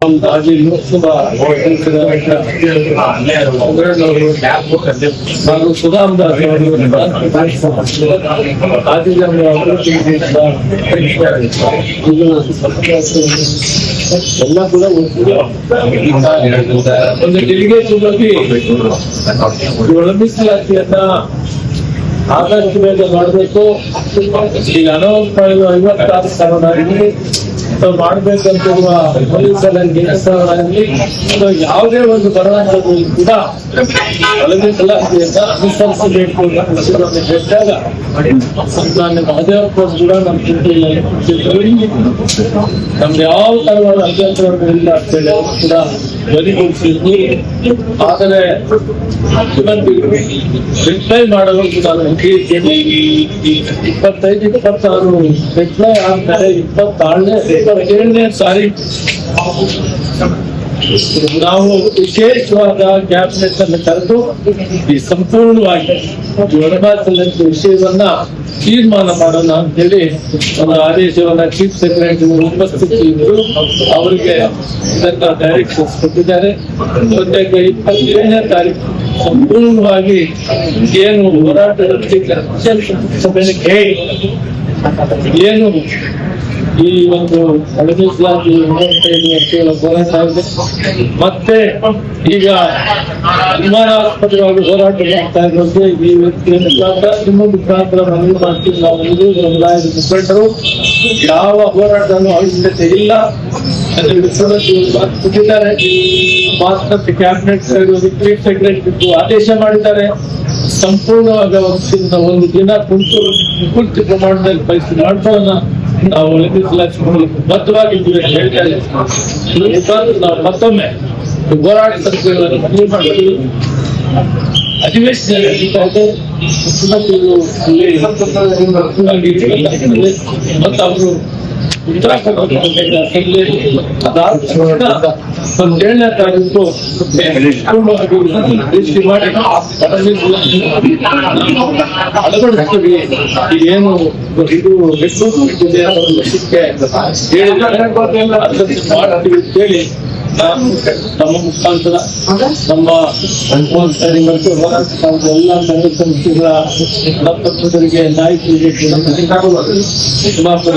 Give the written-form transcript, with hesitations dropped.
ಹಾಗೂ ಸುಧಾಮದಾಸ್ ಎಲ್ಲ ಕೂಡ ಒಂದು ಡೆಲಿಗೇಷನ್ ಆಗಿ ಒಲಿಂಪಿಕ್ಸ್ ಇಲಾಖೆಯನ್ನ ಆದಷ್ಟು ಬೇಗ ಮಾಡಬೇಕು. ಈಗ ಅನೌನ್ಸ್ ಮಾಡಿರುವ 56 ಸಾವಿರ ಮಾಡ್ಬೇಕಂತಿರುವ ಪೊಲೀಸರಲ್ಲಿ ಯಾವುದೇ ಒಂದು ಬರವಣಿಗೆ ಕೂಡ ಒಲಿಂಪಿಕ್ಸ್ ಇಲಾಖೆಯನ್ನ ಅನುಸರಿಸಬೇಕು ಹೇಳಿದಾಗ ಮಾನ್ಯ ಮಹದೇವಪ್ಪ ಕೂಡ ನಮ್ಮ ಚಿಂತೆಯಲ್ಲಿ ನಮ್ಗೆ ಯಾವ ತರವಾದ ಅಭ್ಯಂತರಗಳಿಲ್ಲ ಅಂತ ಹೇಳಿ ಅವರು ಕೂಡ ಬದಿಗೊಳಿಸಿದ್ದು. ಆದರೆ ಮುಖ್ಯಮಂತ್ರಿಗಳು ರಿಪ್ಲೈ ಮಾಡಲು ಕೂಡ 25-26 ರಿಪ್ಲೈ ಆಗ್ತಾರೆ. 27ನೇ ತಾರೀಕು ನಾವು ವಿಶೇಷವಾದ ಕ್ಯಾಬಿನೆಟ್ ಅನ್ನು ಕರೆದು ಈ ಸಂಪೂರ್ಣವಾಗಿ ಒಳಬಾಸಲಂತ ವಿಷಯವನ್ನ ತೀರ್ಮಾನ ಮಾಡೋಣ ಅಂತ ಹೇಳಿ ಒಂದು ಆದೇಶವನ್ನ ಚೀಫ್ ಸೆಕ್ರೆಟರಿ ಉಪಸ್ಥಿತಿ ಇದ್ದು ಅವರಿಗೆ ಇದನ್ನ ಡೈರೆಕ್ಷನ್ಸ್ ಕೊಟ್ಟಿದ್ದಾರೆ. ಜೊತೆಗೆ 27ನೇ ತಾರೀಕು ಸಂಪೂರ್ಣವಾಗಿ ಏನು ಹೋರಾಟ ಏನು ಈ ಒಂದು ಅಳವಡಿಸಲಾಗಿ ಹೋರಾಟ ಇದೆ. ಮತ್ತೆ ಈಗ ವಿಮಾನಾಸ್ಪದವಾಗಿ ಹೋರಾಟ ಮಾಡ್ತಾ ಇರೋದು ಈ ವ್ಯಕ್ತಿಯನ್ನು ನಿಮ್ಮ ಮುಖಾಂತರ ಮನವಿ ಮಾಡ್ತೀವಿ. ನಾವು ಸಮುದಾಯದ ಮುಖಂಡರು ಯಾವ ಹೋರಾಟನೂ ಅವಶ್ಯಕತೆ ಇಲ್ಲ ಕೊಟ್ಟಿದ್ದಾರೆ. ಮಾತುಕತೆ ಕ್ಯಾಬಿನೆಟ್ ಚೀಫ್ ಸೆಕ್ರೆಟರಿ ಆದೇಶ ಮಾಡಿದ್ದಾರೆ. ಸಂಪೂರ್ಣವಾದ ಒಂದು ದಿನ ಪೂರ್ತಿ ಪ್ರಮಾಣದಲ್ಲಿ ಪೈಸೆ ಮಾಡ್ಕೊಳ್ಳೋಣ. ನಾವು ಬದ್ಧವಾಗಿದ್ದೀವಿ ಅಂತ ಹೇಳ್ತಾರೆ. ನಾವು ಮತ್ತೊಮ್ಮೆ ಹೋರಾಟ ಸಭೆಗಳನ್ನು ಮನವಿ ಮಾಡ್ತೀವಿ. ಅಧಿವೇಶನ ಮತ್ತು ಅವರು ಉತ್ತರ ಅದಾದ 17ನೇ ತಾರೀಕು ಅಳವಡಿಸ್ತೀವಿ. ಏನು ಇದು ಇದೆ ಮಾಡ್ತೀವಿ ಅಂತ ಹೇಳಿ ನಮ್ಮ ಮುಖಾಂತರ ನಮ್ಮ ಎಲ್ಲ ಸಂಘಟನೆಗಳ ನಾಯಕರಿಗೆ ಶುಭಾಶಯ